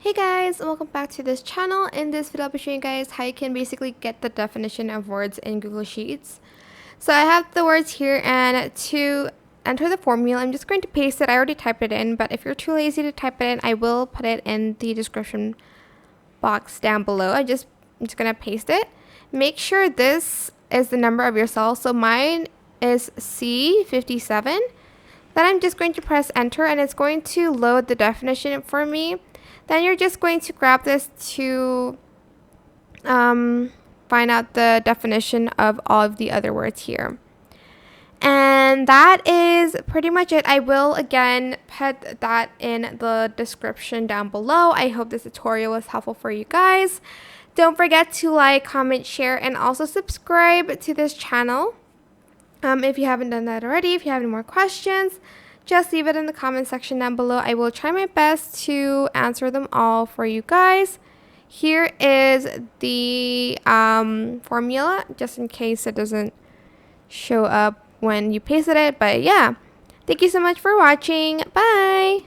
Hey guys, welcome back to this channel. In this video, I'll be showing you guys how you can basically get the definition of words in Google Sheets. So I have the words here, and to enter the formula, I'm just going to paste it. I already typed it in, but if you're too lazy to type it in, I will put it in the description box down below. I'm just going to paste it. Make sure this is the number of your cell. So mine is C57. Then I'm just going to press enter, and it's going to load the definition for me. Then you're just going to grab this to find out the definition of all of the other words here. And that is pretty much it. I will again put that in the description down below. I hope this tutorial was helpful for you guys. Don't forget to like, comment, share, and also subscribe to this channel. If you haven't done that already, if you have any more questions, just leave it in the comment section down below. I will try my best to answer them all for you guys. Here is the formula, just in case it doesn't show up when you pasted it. But yeah, thank you so much for watching. Bye!